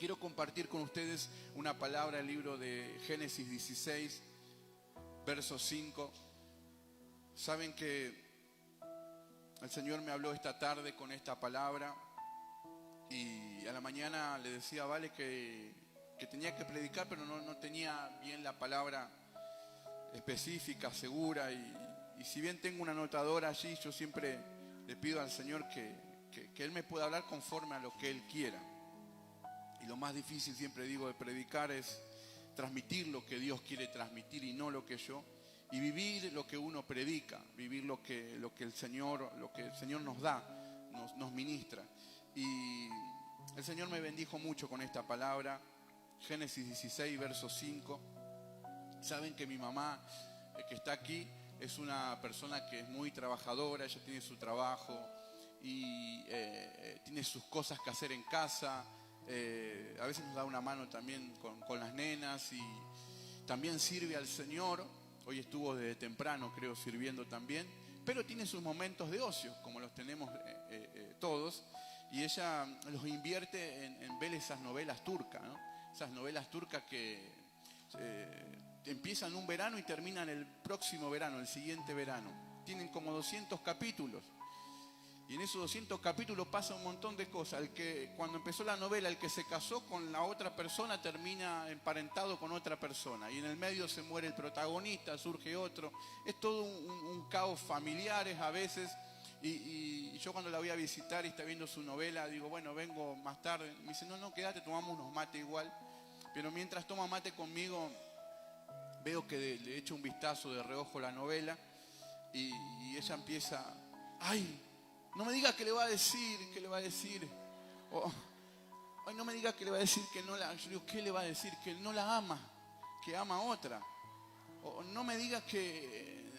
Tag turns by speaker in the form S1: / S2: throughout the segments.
S1: quiero compartir con ustedes una palabra del libro de Génesis 16, verso 5. Saben que el Señor me habló esta tarde con esta palabra y a la mañana le decía a Vale que tenía que predicar, pero no tenía bien la palabra específica, segura, y si bien tengo una anotadora allí, yo siempre le pido al Señor que Él me pueda hablar conforme a lo que Él quiera. Y lo más difícil, siempre digo, de predicar es transmitir lo que Dios quiere transmitir y no lo que yo, y vivir lo que uno predica, vivir lo que el Señor nos da, nos ministra. Y el Señor me bendijo mucho con esta palabra. Génesis 16, verso 5. Saben que mi mamá, que está aquí, es una persona que es muy trabajadora. Ella tiene su trabajo y tiene sus cosas que hacer en casa. A veces nos da una mano también con las nenas y también sirve al Señor. Hoy estuvo desde temprano, creo, sirviendo también, pero tiene sus momentos de ocio, como los tenemos todos, y ella los invierte en ver esas novelas turcas, ¿no? Esas novelas turcas que empiezan un verano y terminan el próximo verano, el siguiente verano. Tienen como 200 capítulos. Y en esos 200 capítulos pasa un montón de cosas. Cuando empezó la novela, el que se casó con la otra persona termina emparentado con otra persona. Y en el medio se muere el protagonista, surge otro. Es todo un caos familiares a veces. Y yo cuando la voy a visitar y está viendo su novela, digo, bueno, vengo más tarde. Me dice, no, quédate, tomamos unos mates igual. Pero mientras toma mate conmigo, veo que le echo un vistazo de reojo a la novela. Y ella empieza, ¡ay! No me diga que le va a decir, ay, no me diga que le va a decir que no la... Yo digo, ¿qué le va a decir? Que no la ama, que ama a otra. O no me diga que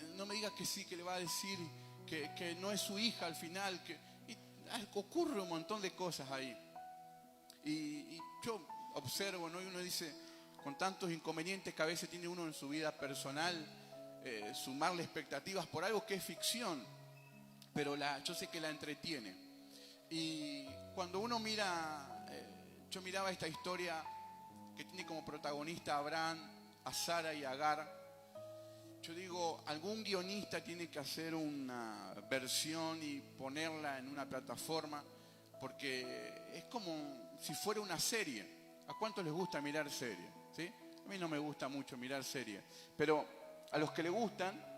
S1: sí, que le va a decir que no es su hija al final. Ocurre un montón de cosas ahí. Y yo observo, ¿no? Y uno dice, con tantos inconvenientes que a veces tiene uno en su vida personal, sumarle expectativas por algo que es ficción. Pero yo sé que la entretiene. Y cuando uno mira, yo miraba esta historia que tiene como protagonista a Abraham, a Sara y a Agar. Yo digo, algún guionista tiene que hacer una versión y ponerla en una plataforma, porque es como si fuera una serie. ¿A cuántos les gusta mirar series? ¿Sí? A mí no me gusta mucho mirar series, pero a los que le gustan,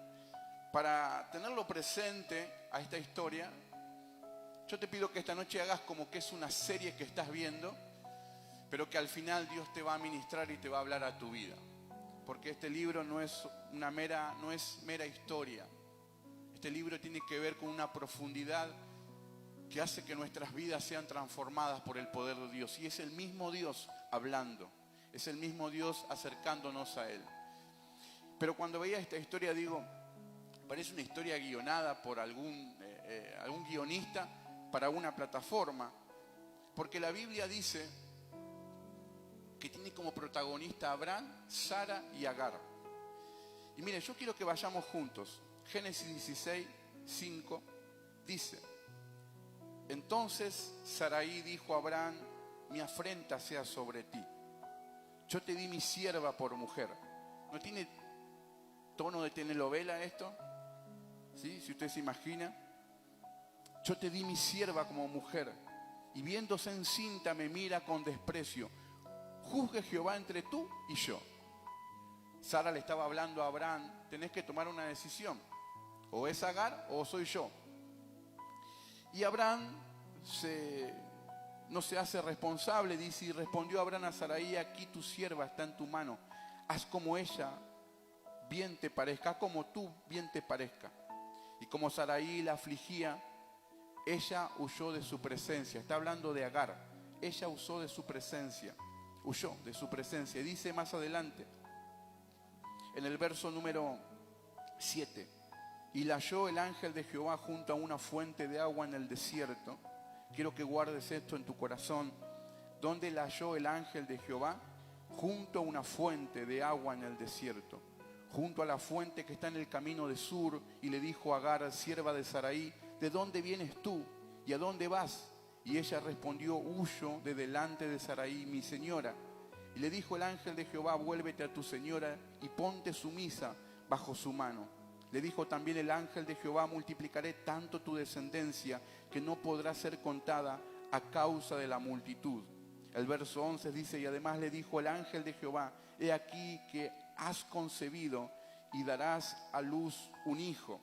S1: para tenerlo presente a esta historia, yo te pido que esta noche hagas como que es una serie que estás viendo, pero que al final Dios te va a ministrar y te va a hablar a tu vida. Porque este libro no es mera historia. Este libro tiene que ver con una profundidad que hace que nuestras vidas sean transformadas por el poder de Dios. Y es el mismo Dios hablando, es el mismo Dios acercándonos a Él. Pero cuando veía esta historia digo, parece una historia guionada por algún guionista para una plataforma, porque la Biblia dice que tiene como protagonista a Abraham, Sara y Agar. Y miren, yo quiero que vayamos juntos. Génesis 16, 5 dice, entonces Sarai dijo a Abraham, mi afrenta sea sobre ti. Yo te di mi sierva por mujer. ¿No tiene tono de telenovela esto? ¿Sí? Si usted se imagina, yo te di mi sierva como mujer, y viéndose encinta me mira con desprecio. Juzgue Jehová entre tú y yo. Sara le estaba hablando a Abraham, tenés que tomar una decisión, o es Agar o soy yo. Y Abraham no se hace responsable, dice, y respondió Abraham a Sarai, aquí tu sierva está en tu mano, haz como ella bien te parezca, haz como tú bien te parezca. Y como Sarai la afligía, ella huyó de su presencia. Está hablando de Agar. Ella huyó de su presencia. Y dice más adelante, en el verso número 7, y la halló el ángel de Jehová junto a una fuente de agua en el desierto. Quiero que guardes esto en tu corazón. ¿Dónde la halló el ángel de Jehová? Junto a una fuente de agua en el desierto, junto a la fuente que está en el camino de Sur, y le dijo a Agar, sierva de Sarai, ¿de dónde vienes tú y a dónde vas? Y ella respondió: huyo de delante de Sarai, mi señora. Y le dijo el ángel de Jehová: vuélvete a tu señora y ponte sumisa bajo su mano. Le dijo también el ángel de Jehová: multiplicaré tanto tu descendencia que no podrá ser contada a causa de la multitud. El verso 11 dice: y además le dijo el ángel de Jehová: he aquí que has concebido y darás a luz un hijo.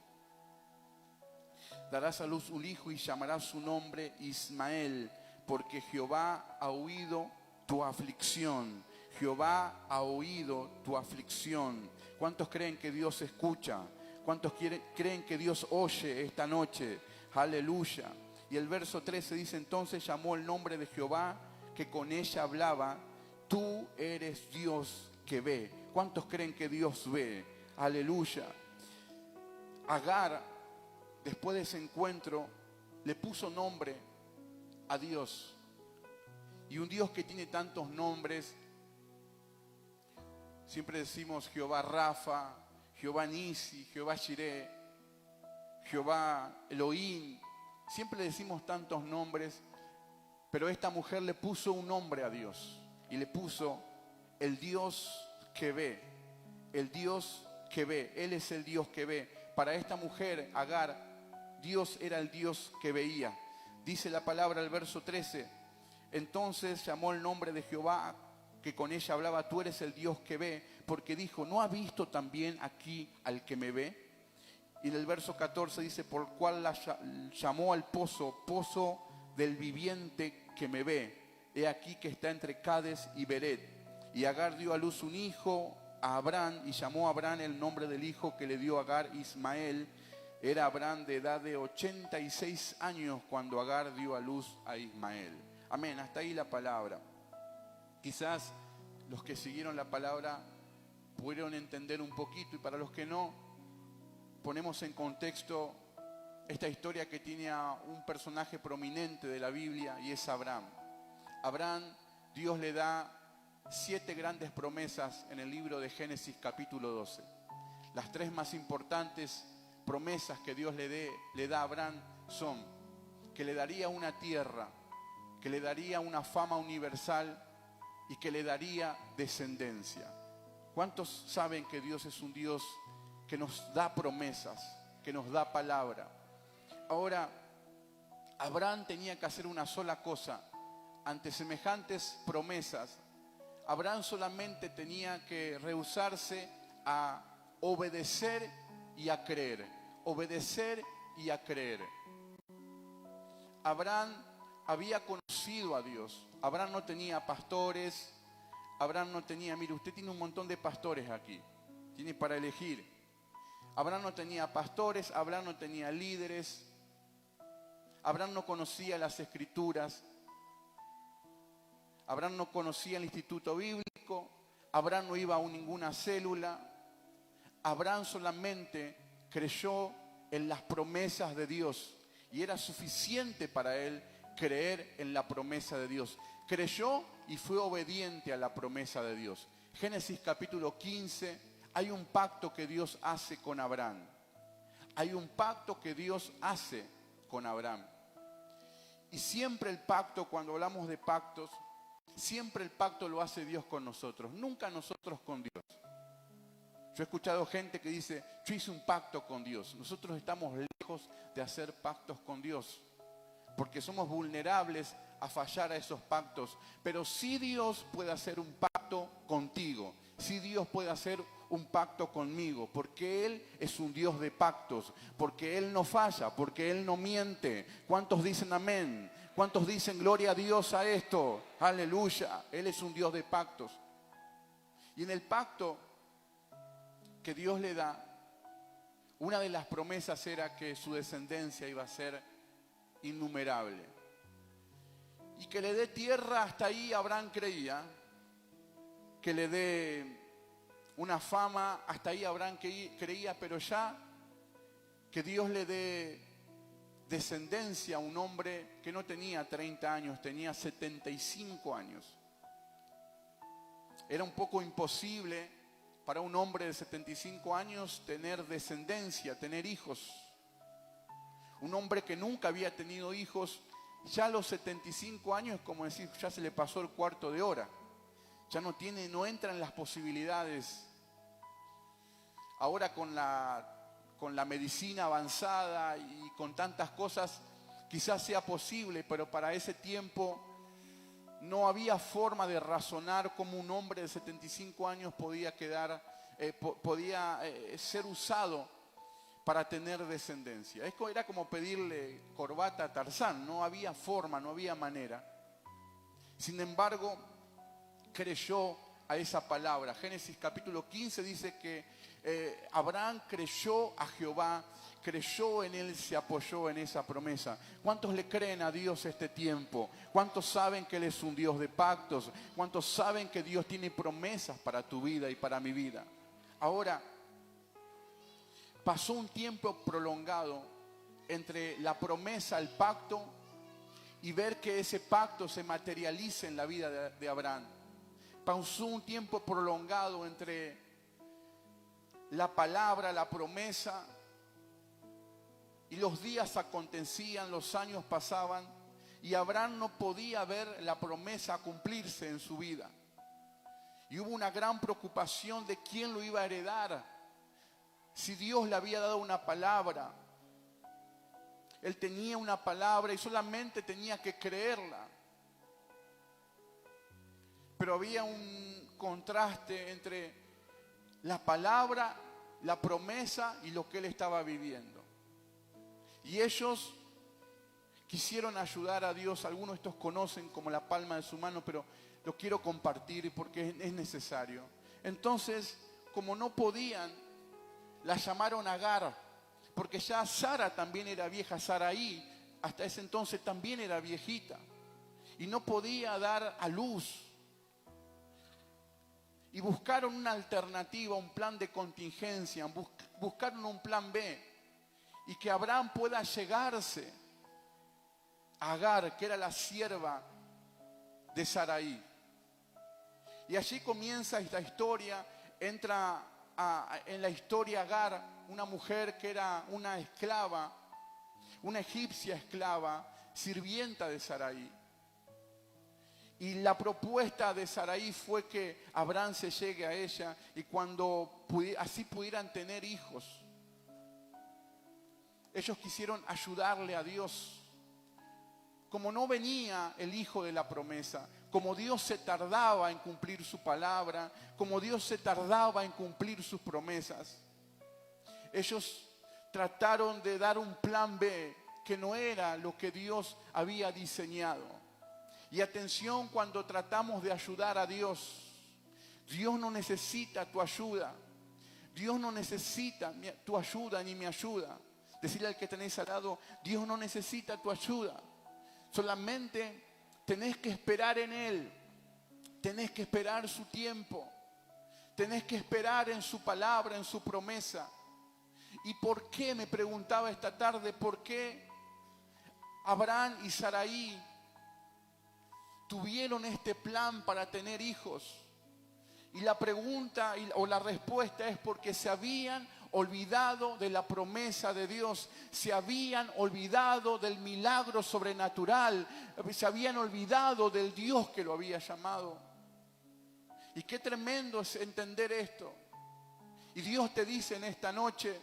S1: Darás a luz un hijo y llamarás su nombre Ismael, porque Jehová ha oído tu aflicción. Jehová ha oído tu aflicción. ¿Cuántos creen que Dios escucha? ¿Cuántos creen que Dios oye esta noche? Aleluya. Y el verso 13 dice: entonces llamó el nombre de Jehová, que con ella hablaba: tú eres Dios que ve. ¿Cuántos creen que Dios ve? Aleluya. Agar, después de ese encuentro, le puso nombre a Dios. Y un Dios que tiene tantos nombres, siempre decimos Jehová Rafa, Jehová Nisi, Jehová Jireh, Jehová Elohim. Siempre le decimos tantos nombres, pero esta mujer le puso un nombre a Dios. Y le puso el Dios que ve. El Dios que ve. Él es el Dios que ve. Para esta mujer, Agar, Dios era el Dios que veía. Dice la palabra, el verso 13: entonces llamó el nombre de Jehová, que con ella hablaba: tú eres el Dios que ve, porque dijo: ¿no ha visto también aquí al que me ve? Y en el verso 14 dice: por cual la llamó al pozo, pozo del viviente que me ve. He aquí que está entre Cades y Beret. Y Agar dio a luz un hijo a Abraham, y llamó a Abraham el nombre del hijo que le dio Agar, Ismael. Era Abraham de edad de 86 años cuando Agar dio a luz a Ismael. Amén, hasta ahí la palabra. Quizás los que siguieron la palabra pudieron entender un poquito, y para los que no, ponemos en contexto esta historia que tiene a un personaje prominente de la Biblia, y es Abraham. Abraham, Dios le da 7 grandes promesas en el libro de Génesis capítulo 12. Las 3 más importantes promesas que Dios le da a Abraham son que le daría una tierra, que le daría una fama universal y que le daría descendencia. ¿Cuántos saben que Dios es un Dios que nos da promesas, que nos da palabra? Ahora, Abraham tenía que hacer una sola cosa. Ante semejantes promesas, Abraham solamente tenía que rehusarse a obedecer y a creer. Obedecer y a creer. Abraham había conocido a Dios. Abraham no tenía pastores. Abraham no tenía, mire, usted tiene un montón de pastores aquí. Tiene para elegir. Abraham no tenía pastores. Abraham no tenía líderes. Abraham no conocía las escrituras. Abraham no conocía el instituto bíblico. Abraham no iba a ninguna célula. Abraham solamente creyó en las promesas de Dios. Y era suficiente para él creer en la promesa de Dios. Creyó y fue obediente a la promesa de Dios. Génesis capítulo 15, hay un pacto que Dios hace con Abraham. Hay un pacto que Dios hace con Abraham. Y siempre el pacto, cuando hablamos de pactos, siempre el pacto lo hace Dios con nosotros, nunca nosotros con Dios. Yo he escuchado gente que dice: yo hice un pacto con Dios. Nosotros estamos lejos de hacer pactos con Dios, porque somos vulnerables a fallar a esos pactos. Pero sí Dios puede hacer un pacto contigo, sí Dios puede hacer un pacto conmigo, porque Él es un Dios de pactos, porque Él no falla, porque Él no miente. ¿Cuántos dicen amén? ¿Cuántos dicen gloria a Dios a esto? Aleluya. Él es un Dios de pactos. Y en el pacto que Dios le da, una de las promesas era que su descendencia iba a ser innumerable. Y que le dé tierra, hasta ahí Abraham creía. Que le dé una fama, hasta ahí Abraham creía, pero ya que Dios le dé descendencia a un hombre que no tenía 30 años, tenía 75 años. Era un poco imposible para un hombre de 75 años tener descendencia, tener hijos. Un hombre que nunca había tenido hijos Ya a los 75 años es como decir, ya se le pasó el cuarto de hora. Ya no entra en las posibilidades. Ahora con la medicina avanzada y con tantas cosas, quizás sea posible, pero para ese tiempo no había forma de razonar cómo un hombre de 75 años podía ser usado para tener descendencia. Era como pedirle corbata a Tarzán, no había forma, no había manera. Sin embargo, creyó a esa palabra. Génesis capítulo 15 dice que Abraham creyó a Jehová, creyó en él, se apoyó en esa promesa. ¿Cuántos le creen a Dios este tiempo? ¿Cuántos saben que Él es un Dios de pactos? ¿Cuántos saben que Dios tiene promesas para tu vida y para mi vida? Ahora, pasó un tiempo prolongado entre la promesa, el pacto, y ver que ese pacto se materialice en la vida de Abraham. Pasó un tiempo prolongado entre la palabra, la promesa, y los días acontecían, los años pasaban, y Abraham no podía ver la promesa cumplirse en su vida. Y hubo una gran preocupación de quién lo iba a heredar. Si Dios le había dado una palabra, él tenía una palabra y solamente tenía que creerla. Pero había un contraste entre la palabra, la promesa y lo que él estaba viviendo. Y ellos quisieron ayudar a Dios. Algunos de estos conocen como la palma de su mano, pero lo quiero compartir porque es necesario. Entonces, como no podían, la llamaron Agar, porque ya Sara también era vieja. Saraí hasta ese entonces también era viejita y no podía dar a luz. Y buscaron una alternativa, un plan de contingencia, buscaron un plan B, y que Abraham pueda llegarse a Agar, que era la sierva de Saraí. Y allí comienza esta historia. Entra en la historia Agar, una mujer que era una esclava, una egipcia esclava, sirvienta de Saraí. Y la propuesta de Saraí fue que Abraham se llegue a ella y cuando así pudieran tener hijos. Ellos quisieron ayudarle a Dios. Como no venía el hijo de la promesa, como Dios se tardaba en cumplir su palabra, como Dios se tardaba en cumplir sus promesas, ellos trataron de dar un plan B que no era lo que Dios había diseñado. Y atención, cuando tratamos de ayudar a Dios, Dios no necesita tu ayuda. Dios no necesita tu ayuda ni mi ayuda. Decirle al que tenés al lado, Dios no necesita tu ayuda. Solamente tenés que esperar en Él. Tenés que esperar su tiempo. Tenés que esperar en su palabra, en su promesa. ¿Y por qué? Me preguntaba esta tarde, ¿por qué Abraham y Saraí tuvieron este plan para tener hijos? Y la pregunta o la respuesta es porque se habían olvidado de la promesa de Dios, se habían olvidado del milagro sobrenatural, se habían olvidado del Dios que lo había llamado. Y qué tremendo es entender esto. Y Dios te dice en esta noche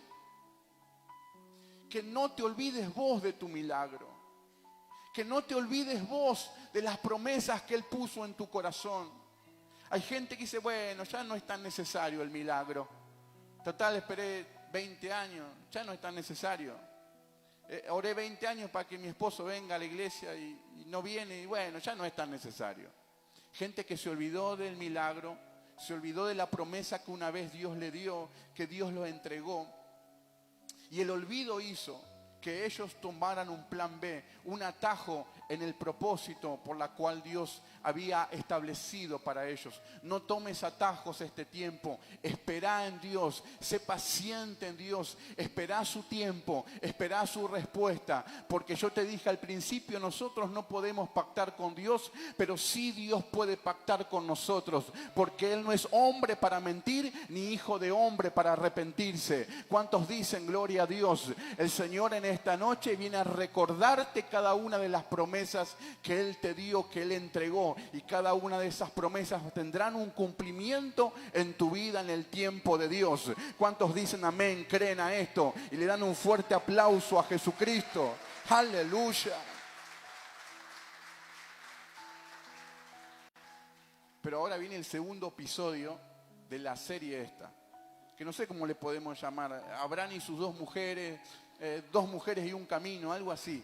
S1: que no te olvides vos de tu milagro, que no te olvides vos de las promesas que Él puso en tu corazón. Hay gente que dice, bueno, ya no es tan necesario el milagro. Total, esperé 20 años, ya no es tan necesario. Oré 20 años para que mi esposo venga a la iglesia y no viene, y bueno, ya no es tan necesario. Gente que se olvidó del milagro, se olvidó de la promesa que una vez Dios le dio, que Dios lo entregó. Y el olvido hizo que ellos tomaran un plan B, un atajo en el propósito por la cual Dios había establecido para ellos. No tomes atajos este tiempo, espera en Dios, sé paciente en Dios, espera su tiempo, espera su respuesta, porque yo te dije al principio, nosotros no podemos pactar con Dios, pero sí Dios puede pactar con nosotros, porque Él no es hombre para mentir, ni hijo de hombre para arrepentirse. ¿Cuántos dicen gloria a Dios? El Señor en esta noche viene a recordarte cada una de las promesas promesas que Él te dio, que Él entregó. Y cada una de esas promesas tendrán un cumplimiento en tu vida en el tiempo de Dios. ¿Cuántos dicen amén, creen a esto? Y le dan un fuerte aplauso a Jesucristo. ¡Aleluya! Pero ahora viene el segundo episodio de la serie esta, que no sé cómo le podemos llamar, Abraham y sus dos mujeres y un camino, algo así.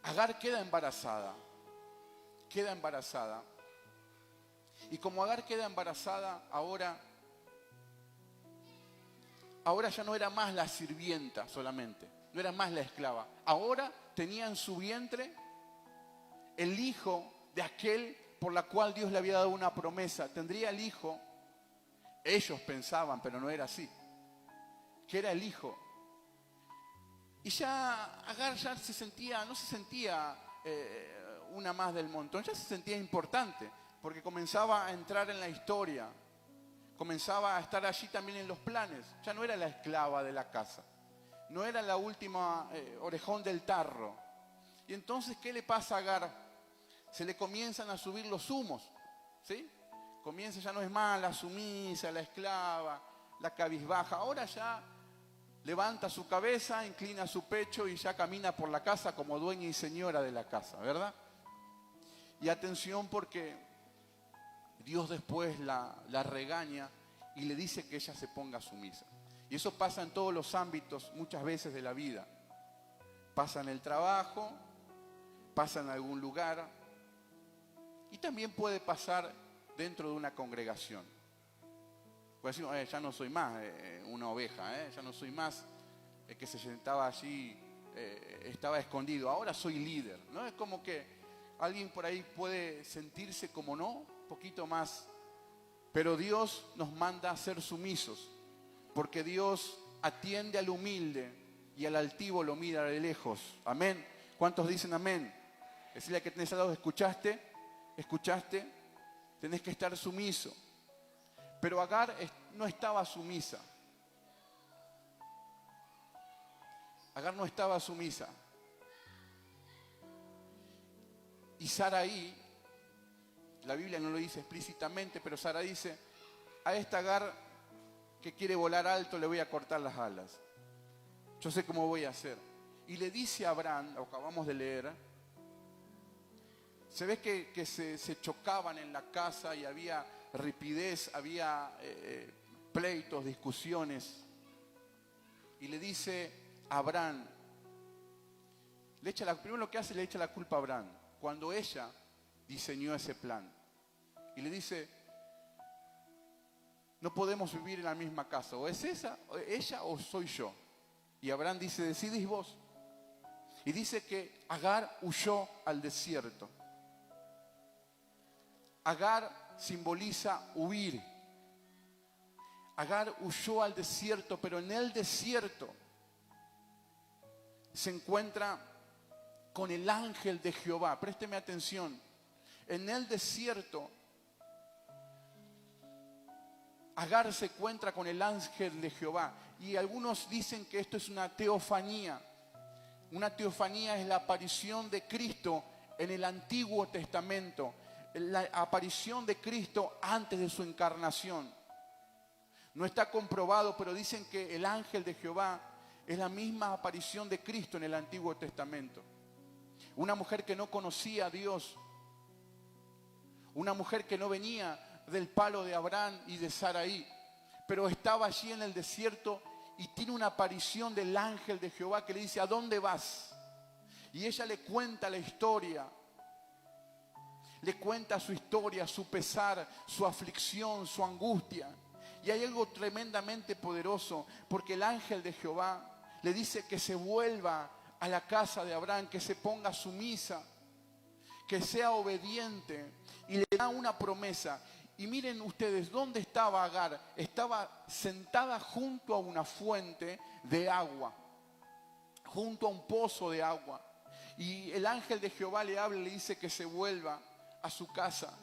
S1: Agar queda embarazada. Y como Agar queda embarazada, ahora ya no era más la sirvienta solamente, no era más la esclava. Ahora tenía en su vientre el hijo de aquel por la cual Dios le había dado una promesa. Tendría el hijo, ellos pensaban, pero no era así, que era el hijo. Y ya Agar ya no se sentía una más del montón, ya se sentía importante, porque comenzaba a entrar en la historia, comenzaba a estar allí también en los planes. Ya no era la esclava de la casa, no era la última orejón del tarro. Y entonces, ¿qué le pasa a Agar? Se le comienzan a subir los humos, ¿sí? Comienza, ya no es más la sumisa, la esclava, la cabizbaja. Ahora ya levanta su cabeza, inclina su pecho y ya camina por la casa como dueña y señora de la casa, ¿verdad? Y atención, porque Dios después la regaña y le dice que ella se ponga sumisa. Y eso pasa en todos los ámbitos, muchas veces de la vida. Pasa en el trabajo, pasa en algún lugar, y también puede pasar dentro de una congregación. Puede decir, ya no soy más una oveja, ya no soy más el que se sentaba allí, estaba escondido, ahora soy líder, ¿no? Es como que alguien por ahí puede sentirse como no, un poquito más, pero Dios nos manda a ser sumisos, porque Dios atiende al humilde y al altivo lo mira de lejos. Amén. ¿Cuántos dicen amén? Decirle a que tenés al lado, ¿escuchaste? Tenés que estar sumiso. Pero Agar no estaba sumisa. Y Saraí, la Biblia no lo dice explícitamente, pero Sara dice, a esta Agar que quiere volar alto le voy a cortar las alas. Yo sé cómo voy a hacer. Y le dice a Abraham, lo acabamos de leer, se ve que se chocaban en la casa y había ripidez, había pleitos, discusiones. Y le dice a Abraham, primero lo que hace, le echa la culpa a Abraham, cuando ella diseñó ese plan. Y le dice, no podemos vivir en la misma casa, o es ella o soy yo. Y Abraham dice, decidís vos. Y dice que Agar huyó al desierto. Agar simboliza huir. Agar huyó al desierto, pero en el desierto se encuentra con el ángel de Jehová. Présteme atención. En el desierto, Agar se encuentra con el ángel de Jehová. Y algunos dicen que esto es una teofanía. Una teofanía es la aparición de Cristo en el Antiguo Testamento. La aparición de Cristo antes de su encarnación. No está comprobado, pero dicen que el ángel de Jehová es la misma aparición de Cristo en el Antiguo Testamento. Una mujer que no conocía a Dios, una mujer que no venía del palo de Abraham y de Saraí, pero estaba allí en el desierto y tiene una aparición del ángel de Jehová que le dice, ¿a dónde vas? Y ella le cuenta la historia. Le cuenta su historia, su pesar, su aflicción, su angustia. Y hay algo tremendamente poderoso, porque el ángel de Jehová le dice que se vuelva a la casa de Abraham, que se ponga sumisa, que sea obediente, y le da una promesa. Y miren ustedes, ¿dónde estaba Agar? Estaba sentada junto a una fuente de agua, junto a un pozo de agua. Y el ángel de Jehová le habla y le dice que se vuelva a su casa.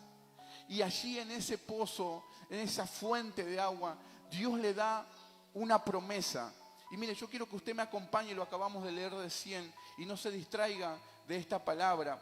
S1: Y allí en ese pozo, en esa fuente de agua, Dios le da una promesa. Y mire, yo quiero que usted me acompañe, lo acabamos de leer recién, y no se distraiga de esta palabra.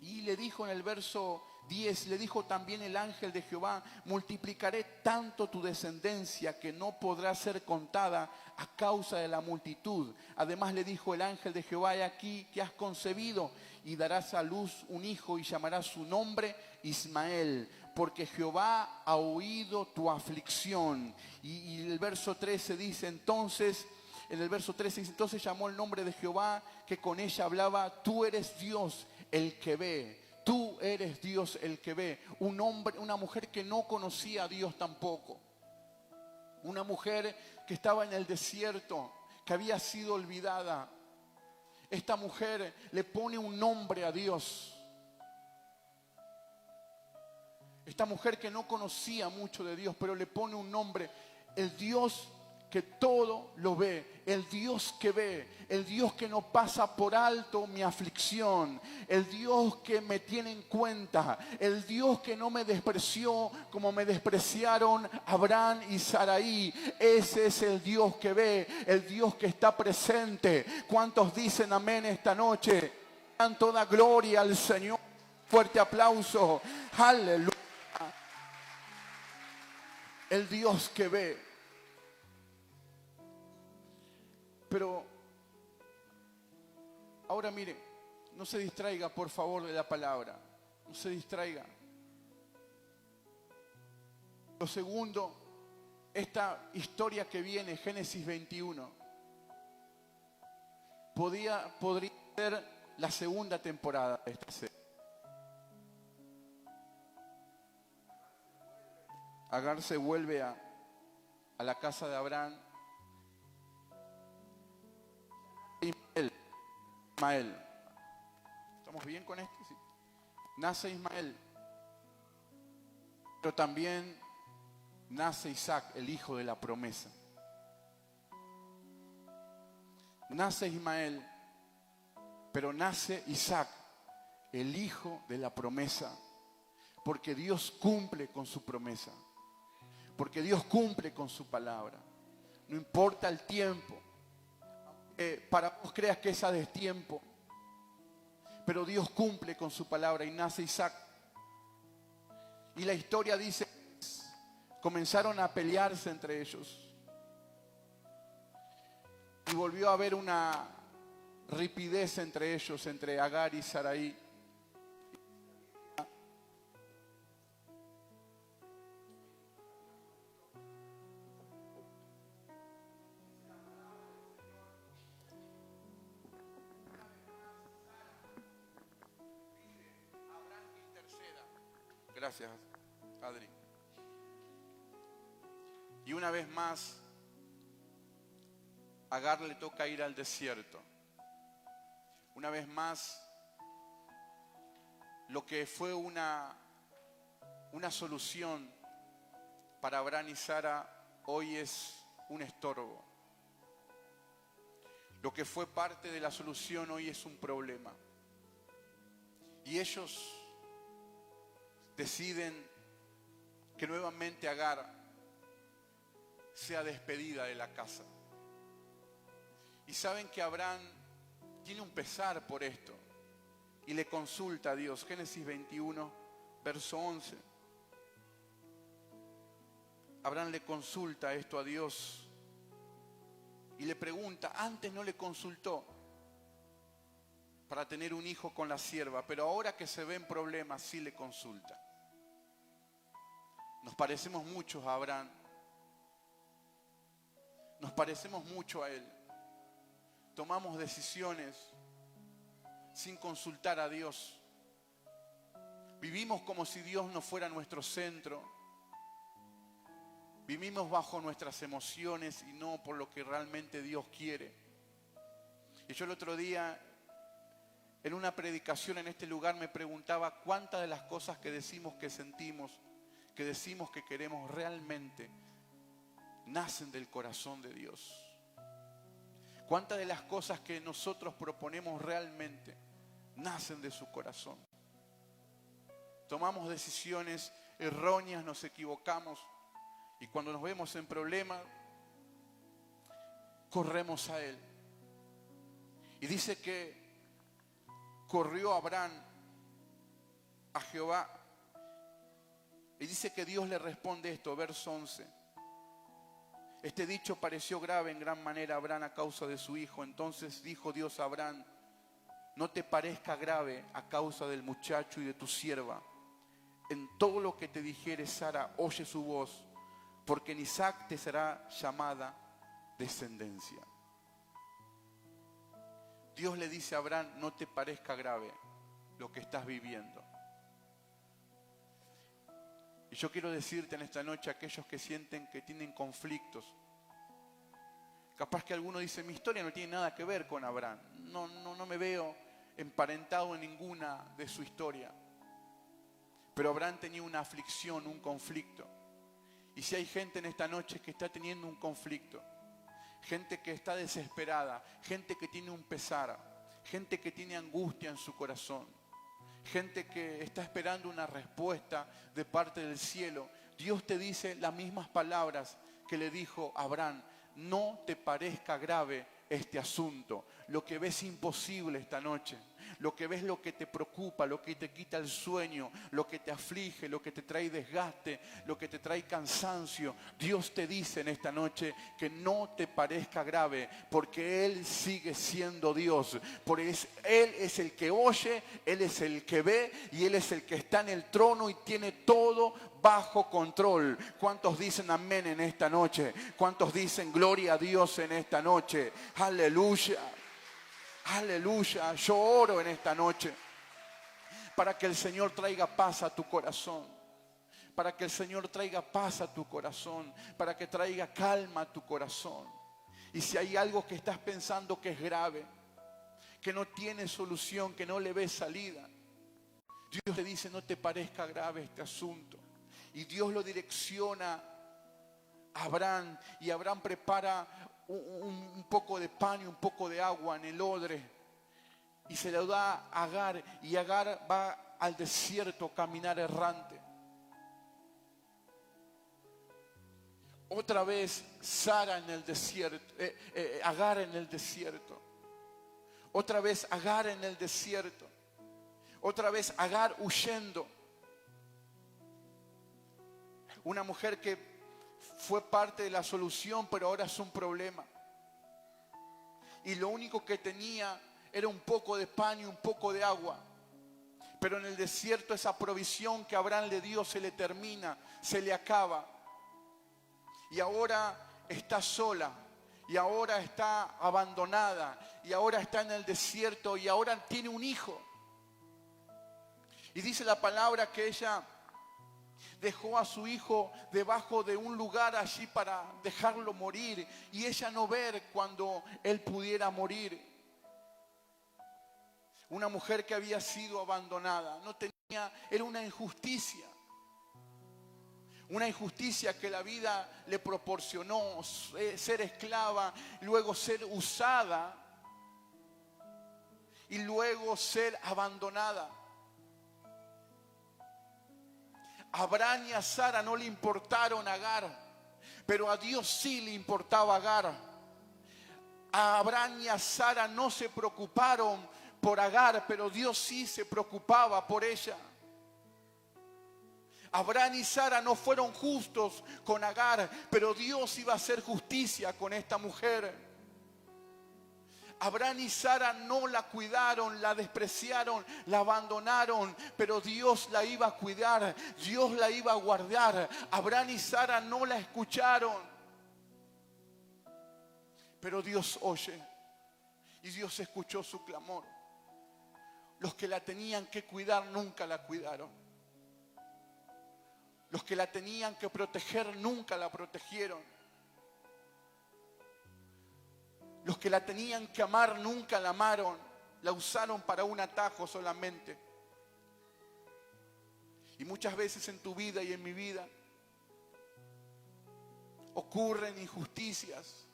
S1: Y le dijo en el verso 10, le dijo también el ángel de Jehová: multiplicaré tanto tu descendencia que no podrá ser contada a causa de la multitud. Además le dijo el ángel de Jehová: he aquí que has concebido y darás a luz un hijo y llamarás su nombre Ismael, porque Jehová ha oído tu aflicción. Y el verso 13 dice entonces, en el verso 13 dice, entonces llamó el nombre de Jehová que con ella hablaba: tú eres Dios el que ve. Tú eres Dios el que ve. Un hombre, una mujer que no conocía a Dios tampoco. Una mujer que estaba en el desierto, que había sido olvidada. Esta mujer le pone un nombre a Dios. Esta mujer que no conocía mucho de Dios, pero le pone un nombre. El Dios que todo lo ve, el Dios que ve, el Dios que no pasa por alto mi aflicción, el Dios que me tiene en cuenta, el Dios que no me despreció como me despreciaron Abraham y Saraí. Ese es el Dios que ve, el Dios que está presente. ¿Cuántos dicen amén esta noche? Dan toda gloria al Señor. Fuerte aplauso. Aleluya. El Dios que ve. Pero ahora mire, no se distraiga por favor de la palabra, no se distraiga. Lo segundo, esta historia que viene, Génesis 21, podría ser la segunda temporada de esta serie. Agar se vuelve a la casa de Abraham. Ismael. ¿Estamos bien con esto? Sí. Nace Ismael. Pero también nace Isaac, el hijo de la promesa. Nace Ismael, pero nace Isaac, el hijo de la promesa. Porque Dios cumple con su promesa. Porque Dios cumple con su palabra. No importa el tiempo. Para vos creas que es a destiempo, pero Dios cumple con su palabra y nace Isaac. Y la historia dice, comenzaron a pelearse entre ellos y volvió a haber una ripidez entre ellos, entre Agar y Saraí. Gracias, Adri. Y una vez más, a Agar le toca ir al desierto. Una vez más, lo que fue una solución para Abraham y Sara, hoy es un estorbo. Lo que fue parte de la solución, hoy es un problema. Y ellos deciden que nuevamente Agar sea despedida de la casa. Y saben que Abraham tiene un pesar por esto y le consulta a Dios. Génesis 21, verso 11. Abraham le consulta esto a Dios y le pregunta. Antes no le consultó para tener un hijo con la sierva, pero ahora que se ven problemas sí le consulta. Nos parecemos mucho a Abraham. Nos parecemos mucho a él. Tomamos decisiones sin consultar a Dios. Vivimos como si Dios no fuera nuestro centro. Vivimos bajo nuestras emociones y no por lo que realmente Dios quiere. Y yo el otro día, en una predicación en este lugar, me preguntaba cuántas de las cosas que decimos que sentimos, que decimos que queremos, realmente nacen del corazón de Dios. ¿Cuántas de las cosas que nosotros proponemos realmente nacen de su corazón? Tomamos decisiones erróneas, nos equivocamos y cuando nos vemos en problemas, corremos a Él. Y dice que corrió Abraham a Jehová. Y dice que Dios le responde esto, verso 11. Este dicho pareció grave en gran manera a Abraham a causa de su hijo. Entonces dijo Dios a Abraham: no te parezca grave a causa del muchacho y de tu sierva. En todo lo que te dijere Sara, oye su voz, porque en Isaac te será llamada descendencia. Dios le dice a Abraham: no te parezca grave lo que estás viviendo. Y yo quiero decirte en esta noche a aquellos que sienten que tienen conflictos. Capaz que alguno dice: mi historia no tiene nada que ver con Abraham. No me veo emparentado en ninguna de su historia. Pero Abraham tenía una aflicción, un conflicto. Y si hay gente en esta noche que está teniendo un conflicto, gente que está desesperada, gente que tiene un pesar, gente que tiene angustia en su corazón, gente que está esperando una respuesta de parte del cielo, Dios te dice las mismas palabras que le dijo a Abraham: no te parezca grave este asunto. Lo que ves imposible esta noche, lo que ves, lo que te preocupa, lo que te quita el sueño, lo que te aflige, lo que te trae desgaste, lo que te trae cansancio, Dios te dice en esta noche que no te parezca grave, porque Él sigue siendo Dios, porque Él es el que oye, Él es el que ve y Él es el que está en el trono y tiene todo bajo control. ¿Cuántos dicen amén en esta noche? ¿Cuántos dicen gloria a Dios en esta noche? Aleluya. Aleluya. Yo oro en esta noche para que el Señor traiga paz a tu corazón, para que el Señor traiga paz a tu corazón, para que traiga calma a tu corazón. Y si hay algo que estás pensando que es grave, que no tiene solución, que no le ves salida, Dios te dice: no te parezca grave este asunto. Y Dios lo direcciona a Abraham, y Abraham prepara un poco de pan y un poco de agua en el odre y se lo da a Agar, y Agar va al desierto a caminar errante. Otra vez Sara en el desierto, Agar en el desierto. Otra vez Agar en el desierto. Otra vez Agar huyendo. Una mujer que fue parte de la solución, pero ahora es un problema. Y lo único que tenía era un poco de pan y un poco de agua. Pero en el desierto esa provisión que Abraham le dio se le termina, se le acaba. Y ahora está sola, y ahora está abandonada, y ahora está en el desierto, y ahora tiene un hijo. Y dice la palabra que ella dejó a su hijo debajo de un lugar allí para dejarlo morir, y ella no ver cuando él pudiera morir. Una mujer que había sido abandonada, no tenía, era una injusticia. Una injusticia que la vida le proporcionó, ser esclava, luego ser usada y luego ser abandonada. A Abraham y a Sara no le importaron Agar, pero a Dios sí le importaba Agar. A Abraham y a Sara no se preocuparon por Agar, pero Dios sí se preocupaba por ella. Abraham y Sara no fueron justos con Agar, pero Dios iba a hacer justicia con esta mujer. Abraham y Sara no la cuidaron, la despreciaron, la abandonaron, pero Dios la iba a cuidar, Dios la iba a guardar. Abraham y Sara no la escucharon, pero Dios oye y Dios escuchó su clamor. Los que la tenían que cuidar nunca la cuidaron. Los que la tenían que proteger nunca la protegieron. Los que la tenían que amar nunca la amaron. La usaron para un atajo solamente. Y muchas veces en tu vida y en mi vida ocurren injusticias.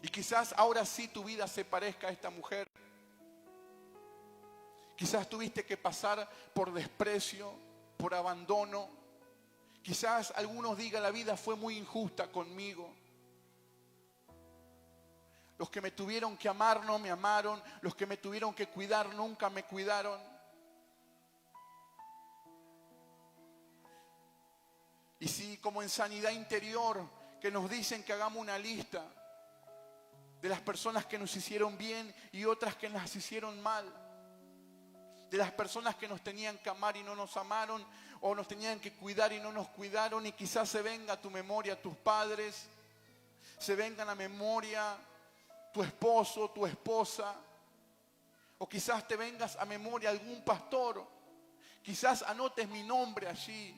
S1: Y quizás ahora sí tu vida se parezca a esta mujer. Quizás tuviste que pasar por desprecio, por abandono. Quizás algunos digan: la vida fue muy injusta conmigo. Los que me tuvieron que amar no me amaron. Los que me tuvieron que cuidar nunca me cuidaron. Y si como en sanidad interior, que nos dicen que hagamos una lista de las personas que nos hicieron bien y otras que nos hicieron mal. De las personas que nos tenían que amar y no nos amaron, o nos tenían que cuidar y no nos cuidaron. Y quizás se venga a tu memoria tus padres, se vengan a memoria tu esposo, tu esposa, o quizás te vengas a memoria algún pastor. Quizás anotes mi nombre allí,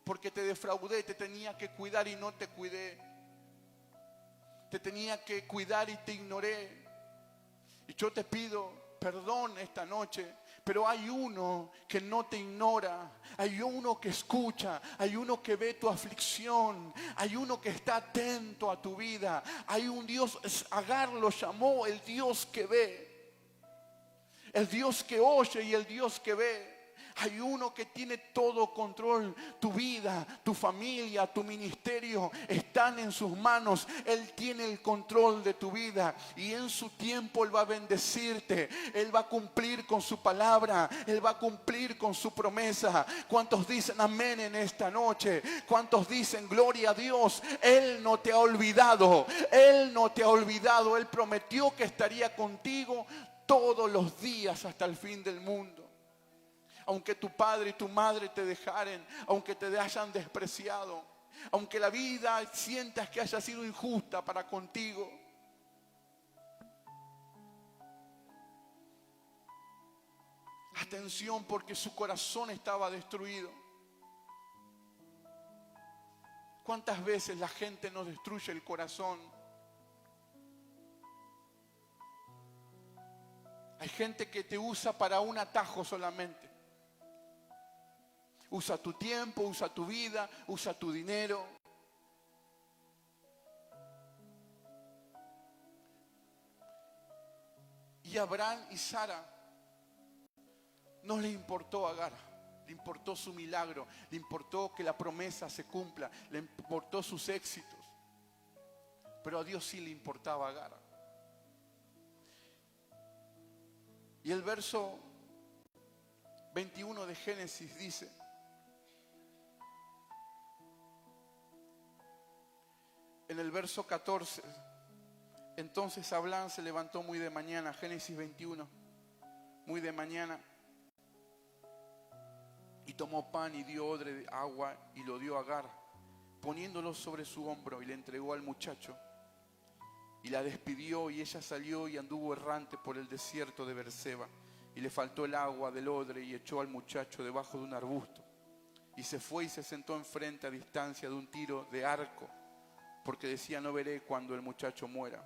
S1: porque te defraudé, te tenía que cuidar y no te cuidé. Te tenía que cuidar y te ignoré. Y yo te pido perdón esta noche, pero hay uno que no te ignora, hay uno que escucha, hay uno que ve tu aflicción, hay uno que está atento a tu vida. Hay un Dios, Agar lo llamó el Dios que ve, el Dios que oye y el Dios que ve. Hay uno que tiene todo control. Tu vida, tu familia, tu ministerio están en sus manos. Él tiene el control de tu vida. Y en su tiempo Él va a bendecirte. Él va a cumplir con su palabra. Él va a cumplir con su promesa. ¿Cuántos dicen amén en esta noche? ¿Cuántos dicen gloria a Dios? Él no te ha olvidado. Él no te ha olvidado. Él prometió que estaría contigo todos los días hasta el fin del mundo. Aunque tu padre y tu madre te dejaren, aunque te hayan despreciado, aunque la vida sientas que haya sido injusta para contigo, atención, porque su corazón estaba destruido. ¿Cuántas veces la gente nos destruye el corazón? Hay gente que te usa para un atajo solamente. Usa tu tiempo, usa tu vida, usa tu dinero. Y Abraham y Sara no les importó a Agar, le importó su milagro, le importó que la promesa se cumpla, le importó sus éxitos. Pero a Dios sí le importaba a Agar. Y el verso 21 de Génesis dice: en el verso 14, entonces Abraham se levantó muy de mañana, Génesis 21, muy de mañana, y tomó pan y dio odre de agua y lo dio a Agar, poniéndolo sobre su hombro, y le entregó al muchacho. Y la despidió, y ella salió y anduvo errante por el desierto de Beerseba. Y le faltó el agua del odre, y echó al muchacho debajo de un arbusto. Y se fue y se sentó enfrente a distancia de un tiro de arco, porque decía: no veré cuando el muchacho muera.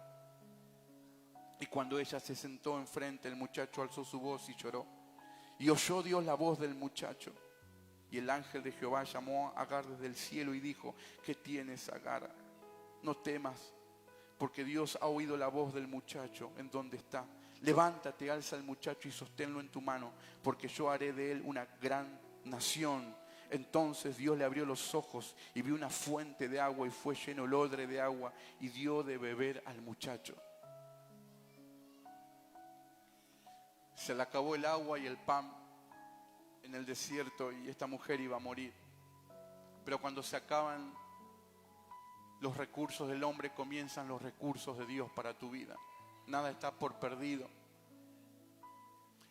S1: Y cuando ella se sentó enfrente, el muchacho alzó su voz y lloró. Y oyó Dios la voz del muchacho. Y el ángel de Jehová llamó a Agar desde el cielo y dijo: ¿qué tienes, Agar? No temas, porque Dios ha oído la voz del muchacho en donde está. Levántate, alza al muchacho y sosténlo en tu mano, porque yo haré de él una gran nación. Entonces Dios le abrió los ojos y vio una fuente de agua, y fue lleno el odre de agua y dio de beber al muchacho. Se le acabó el agua y el pan en el desierto, y esta mujer iba a morir. Pero cuando se acaban los recursos del hombre, comienzan los recursos de Dios para tu vida. Nada está por perdido.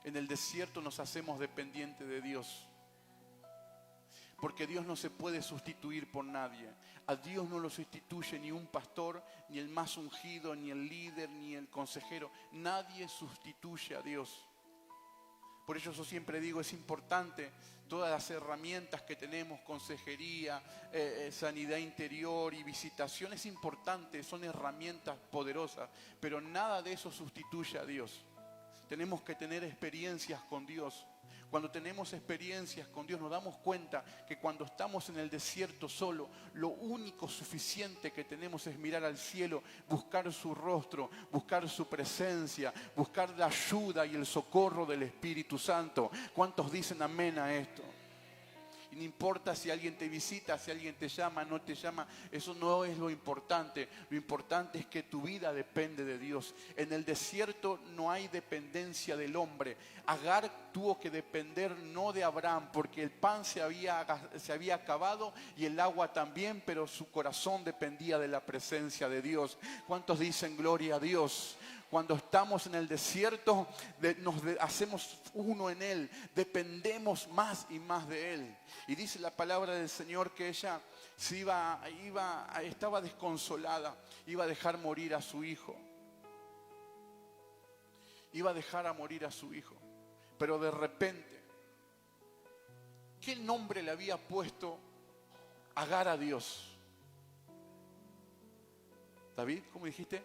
S1: En el desierto nos hacemos dependientes de Dios, porque Dios no se puede sustituir por nadie. A Dios no lo sustituye ni un pastor, ni el más ungido, ni el líder, ni el consejero. Nadie sustituye a Dios. Por eso yo siempre digo, es importante todas las herramientas que tenemos, consejería, sanidad interior y visitación, es importante, son herramientas poderosas, pero nada de eso sustituye a Dios. Tenemos que tener experiencias con Dios. Cuando tenemos experiencias con Dios nos damos cuenta que cuando estamos en el desierto solo, lo único suficiente que tenemos es mirar al cielo, buscar su rostro, buscar su presencia, buscar la ayuda y el socorro del Espíritu Santo. ¿Cuántos dicen amén a esto? Y no importa si alguien te visita, si alguien te llama, no te llama. Eso no es lo importante. Lo importante es que tu vida depende de Dios. En el desierto no hay dependencia del hombre. Agar tuvo que depender no de Abraham, porque el pan se había acabado y el agua también, pero su corazón dependía de la presencia de Dios. ¿Cuántos dicen gloria a Dios? Cuando estamos en el desierto, hacemos uno en Él, dependemos más y más de Él. Y dice la palabra del Señor que ella estaba desconsolada, iba a dejar morir a su hijo. Iba a dejar a morir a su hijo. Pero de repente, ¿qué nombre le había puesto Agar a Dios? David, ¿cómo dijiste?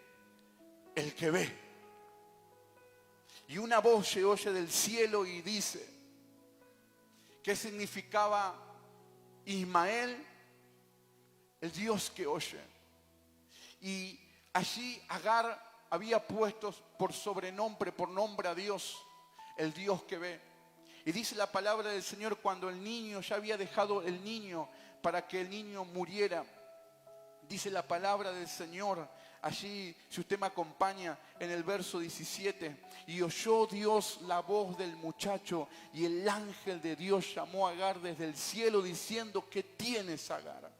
S1: El que ve. Y una voz se oye del cielo y dice, ¿qué significaba Ismael? El Dios que oye. Y allí Agar había puesto por sobrenombre, por nombre a Dios, el Dios que ve. Y dice la palabra del Señor, cuando el niño, ya había dejado el niño para que el niño muriera. Dice la palabra del Señor, allí, si usted me acompaña, en el verso 17. Y oyó Dios la voz del muchacho, y el ángel de Dios llamó a Agar desde el cielo diciendo, ¿qué tienes, Agar?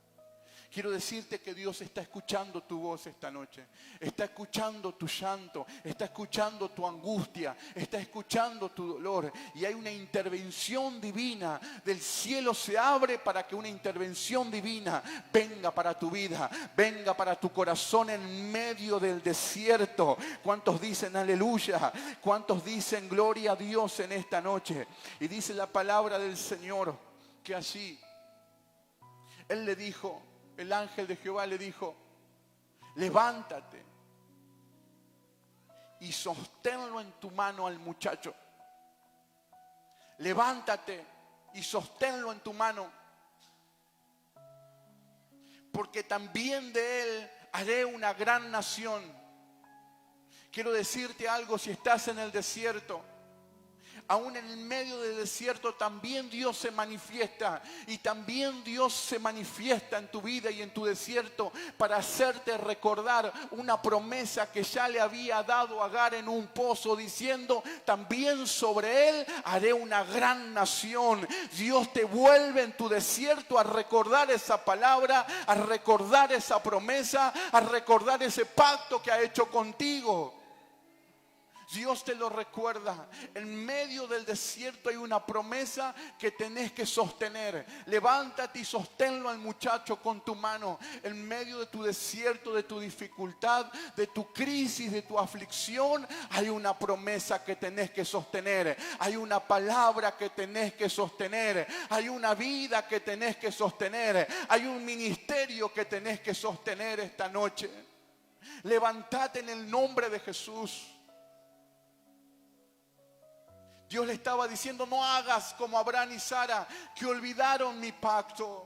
S1: Quiero decirte que Dios está escuchando tu voz esta noche. Está escuchando tu llanto. Está escuchando tu angustia. Está escuchando tu dolor. Y hay una intervención divina. Del cielo se abre para que una intervención divina venga para tu vida. Venga para tu corazón en medio del desierto. ¿Cuántos dicen aleluya? ¿Cuántos dicen gloria a Dios en esta noche? Y dice la palabra del Señor que allí Él le dijo, el ángel de Jehová le dijo, levántate y sosténlo en tu mano al muchacho. Levántate y sosténlo en tu mano, porque también de él haré una gran nación. Quiero decirte algo, si estás en el desierto, aún en el medio del desierto también Dios se manifiesta. Y también Dios se manifiesta en tu vida y en tu desierto para hacerte recordar una promesa que ya le había dado a Agar en un pozo, diciendo, también sobre él haré una gran nación. Dios te vuelve en tu desierto a recordar esa palabra, a recordar esa promesa, a recordar ese pacto que ha hecho contigo. Dios te lo recuerda. En medio del desierto hay una promesa que tenés que sostener. Levántate y sosténlo al muchacho con tu mano. En medio de tu desierto, de tu dificultad, de tu crisis, de tu aflicción, hay una promesa que tenés que sostener. Hay una palabra que tenés que sostener. Hay una vida que tenés que sostener. Hay un ministerio que tenés que sostener esta noche. Levántate en el nombre de Jesús. Dios le estaba diciendo, no hagas como Abraham y Sara, que olvidaron mi pacto.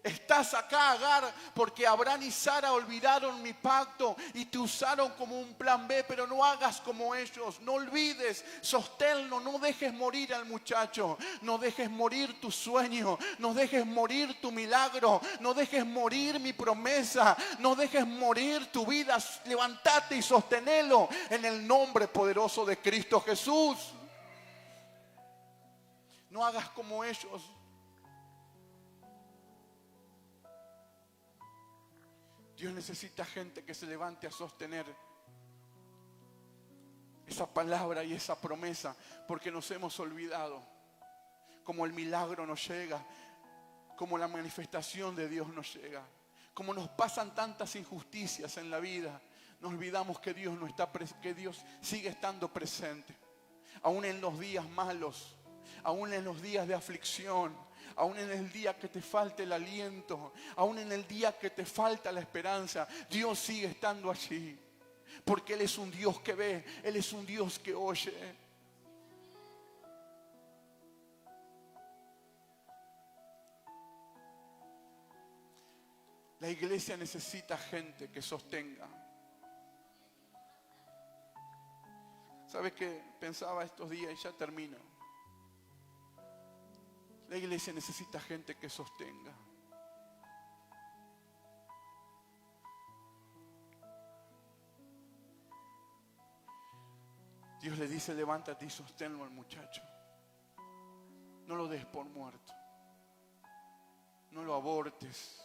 S1: Estás acá, Agar, porque Abraham y Sara olvidaron mi pacto y te usaron como un plan B, pero no hagas como ellos. No olvides, sosténlo, no dejes morir al muchacho, no dejes morir tu sueño, no dejes morir tu milagro, no dejes morir mi promesa, no dejes morir tu vida. Levántate y sosténelo en el nombre poderoso de Cristo Jesús. No hagas como ellos. Dios necesita gente que se levante a sostener esa palabra y esa promesa, porque nos hemos olvidado cómo el milagro nos llega, cómo la manifestación de Dios nos llega, cómo nos pasan tantas injusticias en la vida. Nos olvidamos que Dios no está, que Dios sigue estando presente, aún en los días malos, aún en los días de aflicción. Aún en el día que te falte el aliento, aún en el día que te falta la esperanza, Dios sigue estando allí. Porque Él es un Dios que ve, Él es un Dios que oye. La iglesia necesita gente que sostenga. ¿Sabes qué? Pensaba estos días y ya termino. La iglesia necesita gente que sostenga. Dios le dice, levántate y sosténlo al muchacho. No lo des por muerto. No lo abortes.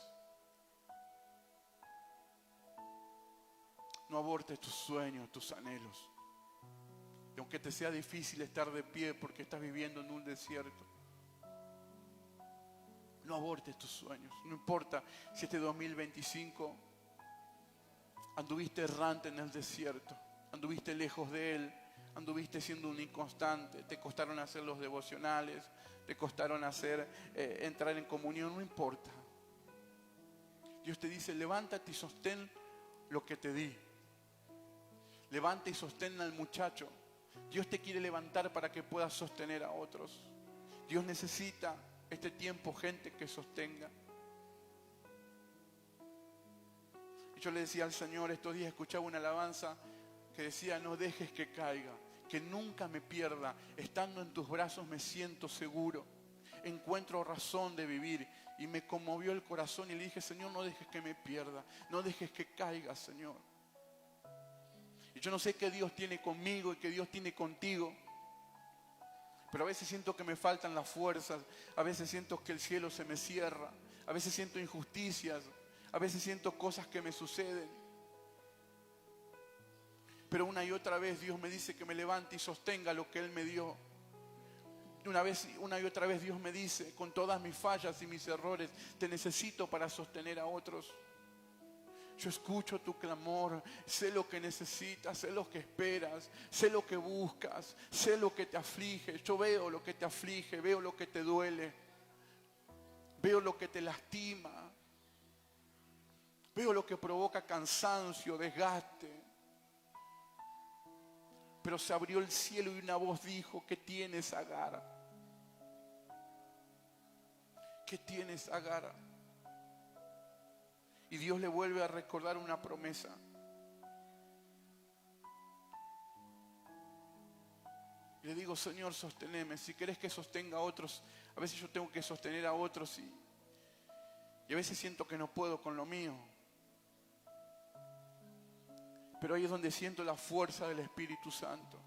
S1: No abortes tus sueños, tus anhelos. Y aunque te sea difícil estar de pie porque estás viviendo en un desierto, no abortes tus sueños. No importa si este 2025 anduviste errante en el desierto, anduviste lejos de Él, anduviste siendo un inconstante, te costaron hacer los devocionales, te costaron entrar en comunión, no importa. Dios te dice, levántate y sostén lo que te di. Levanta y sostén al muchacho. Dios te quiere levantar para que puedas sostener a otros. Dios necesita este tiempo gente que sostenga. Y yo le decía al Señor, estos días escuchaba una alabanza que decía, no dejes que caiga, que nunca me pierda, estando en tus brazos me siento seguro, encuentro razón de vivir. Y me conmovió el corazón y le dije, Señor, no dejes que me pierda, no dejes que caiga, Señor. Y yo no sé qué Dios tiene conmigo y qué Dios tiene contigo, pero a veces siento que me faltan las fuerzas, a veces siento que el cielo se me cierra, a veces siento injusticias, a veces siento cosas que me suceden. Pero una y otra vez Dios me dice que me levante y sostenga lo que Él me dio. Una y otra vez Dios me dice, con todas mis fallas y mis errores, te necesito para sostener a otros. Yo escucho tu clamor, sé lo que necesitas, sé lo que esperas, sé lo que buscas, sé lo que te aflige. Yo veo lo que te aflige, veo lo que te duele, veo lo que te lastima, veo lo que provoca cansancio, desgaste. Pero se abrió el cielo y una voz dijo, ¿qué tienes, Agar? ¿Qué tienes, Agar? Y Dios le vuelve a recordar una promesa. Y le digo, Señor, sosteneme. Si querés que sostenga a otros, a veces yo tengo que sostener a otros y a veces siento que no puedo con lo mío. Pero ahí es donde siento la fuerza del Espíritu Santo.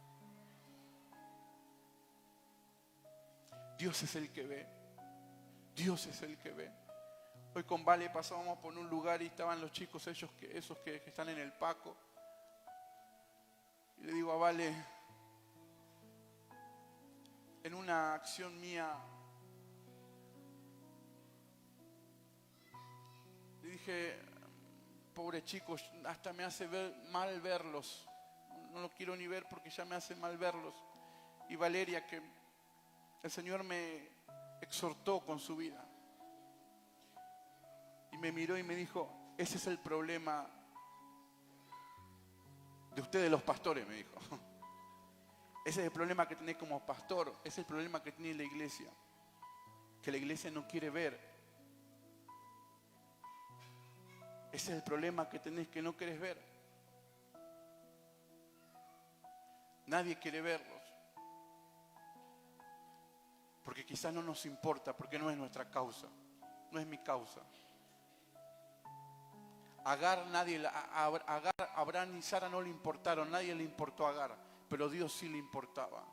S1: Dios es el que ve. Dios es el que ve. Hoy con Vale pasábamos por un lugar y estaban los chicos esos que están en el Paco. Y le digo a Vale, en una acción mía, le dije, pobre chicos, hasta me hace mal verlos. No los quiero ni ver porque ya me hace mal verlos. Y Valeria, que el Señor me exhortó con su vida. Y me miró y me dijo, ese es el problema de ustedes los pastores, me dijo. Ese es el problema que tenés como pastor, ese es el problema que tiene la iglesia. Que la iglesia no quiere ver. Ese es el problema que tenés, que no querés ver. Nadie quiere verlos. Porque quizás no nos importa, porque no es nuestra causa. No es mi causa. Agar, Abraham y Sara no le importaron, nadie le importó a Agar, pero Dios sí le importaba.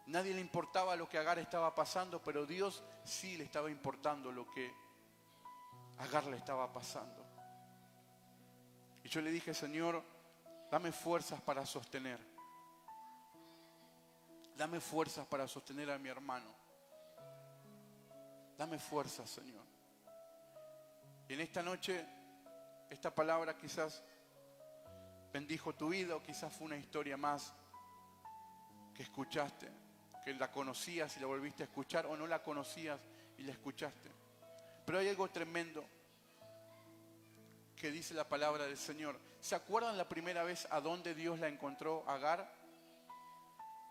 S1: Nadie le importaba lo que Agar estaba pasando, pero Dios sí le estaba importando lo que Agar le estaba pasando. Y yo le dije, Señor, dame fuerzas para sostener. Dame fuerzas para sostener a mi hermano. Dame fuerzas, Señor. Y en esta noche, esta palabra quizás bendijo tu vida o quizás fue una historia más que escuchaste, que la conocías y la volviste a escuchar o no la conocías y la escuchaste. Pero hay algo tremendo que dice la palabra del Señor. ¿Se acuerdan la primera vez a dónde Dios la encontró, Agar?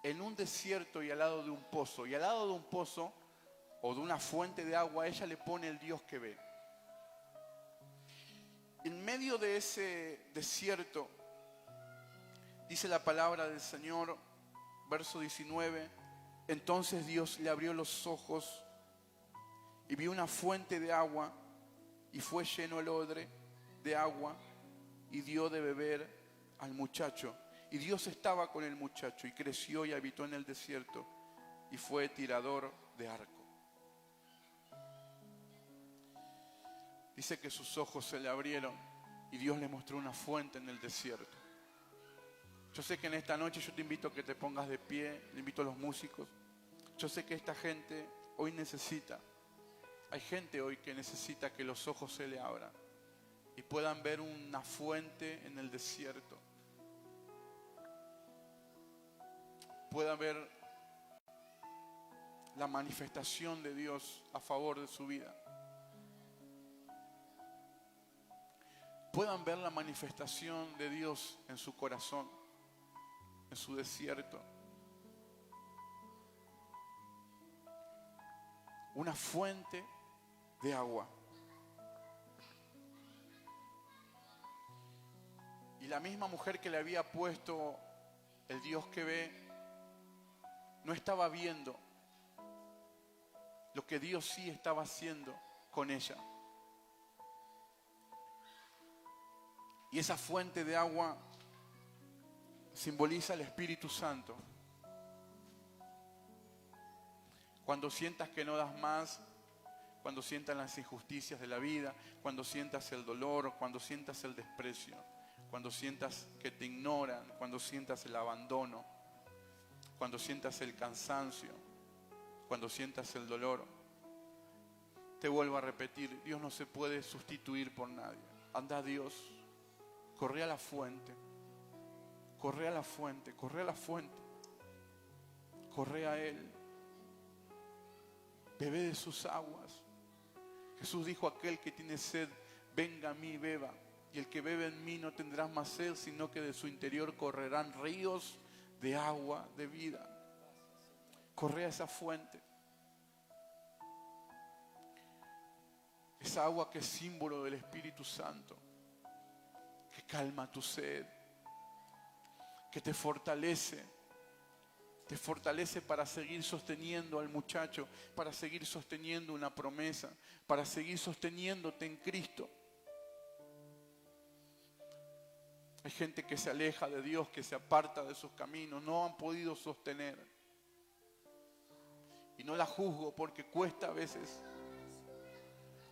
S1: En un desierto y al lado de un pozo. Y al lado de un pozo o de una fuente de agua, ella le pone el Dios que ve. En medio de ese desierto, dice la palabra del Señor, verso 19, Entonces Dios le abrió los ojos y vio una fuente de agua, y fue lleno el odre de agua y dio de beber al muchacho. Y Dios estaba con el muchacho, y creció y habitó en el desierto, y fue tirador de arco. Dice que sus ojos se le abrieron y Dios le mostró una fuente en el desierto. Yo sé que en esta noche yo te invito a que te pongas de pie, le invito a los músicos. Yo sé que esta gente hoy necesita, hay gente hoy que necesita que los ojos se le abran y puedan ver una fuente en el desierto. Puedan ver la manifestación de Dios a favor de su vida. Puedan ver la manifestación de Dios en su corazón, en su desierto. Una fuente de agua. Y la misma mujer que le había puesto el Dios que ve, no estaba viendo lo que Dios sí estaba haciendo con ella. Y esa fuente de agua simboliza el Espíritu Santo. Cuando sientas que no das más, cuando sientas las injusticias de la vida, cuando sientas el dolor, cuando sientas el desprecio, cuando sientas que te ignoran, cuando sientas el abandono, cuando sientas el cansancio, cuando sientas el dolor, te vuelvo a repetir, Dios no se puede sustituir por nadie. Anda a Dios, corre a la fuente, corre a la fuente, corre a la fuente, corre a Él, bebe de sus aguas. Jesús dijo: aquel que tiene sed, venga a mí, beba. Y el que bebe en mí no tendrá más sed, sino que de su interior correrán ríos de agua de vida. Corre a esa fuente. Esa agua que es símbolo del Espíritu Santo, que calma tu sed, que te fortalece para seguir sosteniendo al muchacho, para seguir sosteniendo una promesa, para seguir sosteniéndote en Cristo. Hay gente que se aleja de Dios, que se aparta de sus caminos, no han podido sostener. Y no la juzgo porque cuesta a veces.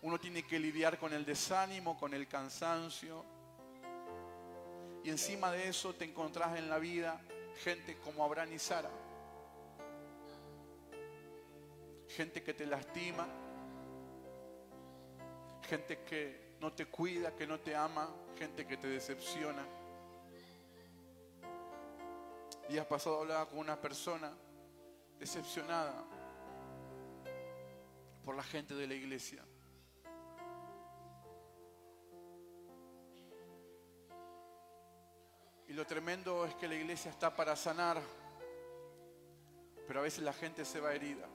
S1: Uno tiene que lidiar con el desánimo, con el cansancio. Y encima de eso te encontrás en la vida gente como Abraham y Sara. Gente que te lastima. Gente que no te cuida, que no te ama. Gente que te decepciona. Días pasados hablaba con una persona decepcionada por la gente de la iglesia. Y lo tremendo es que la iglesia está para sanar, pero a veces la gente se va herida.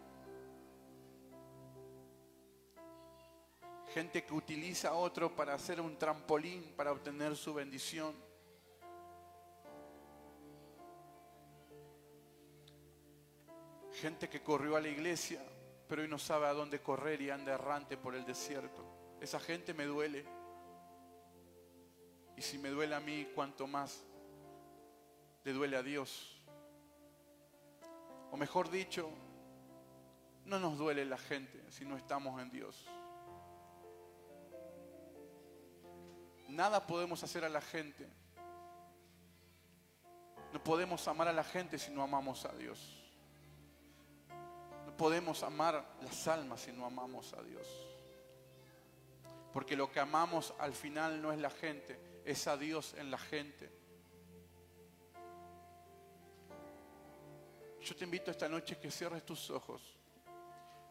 S1: Gente que utiliza a otro para hacer un trampolín para obtener su bendición. Gente que corrió a la iglesia, pero hoy no sabe a dónde correr y anda errante por el desierto. Esa gente me duele. Y si me duele a mí, cuánto más le duele a Dios. O mejor dicho, no nos duele la gente si no estamos en Dios. Nada podemos hacer a la gente. No podemos amar a la gente si no amamos a Dios. No podemos amar las almas si no amamos a Dios. Porque lo que amamos al final no es la gente, es a Dios en la gente. Yo te invito esta noche que cierres tus ojos.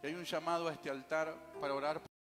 S1: Y hay un llamado a este altar para orar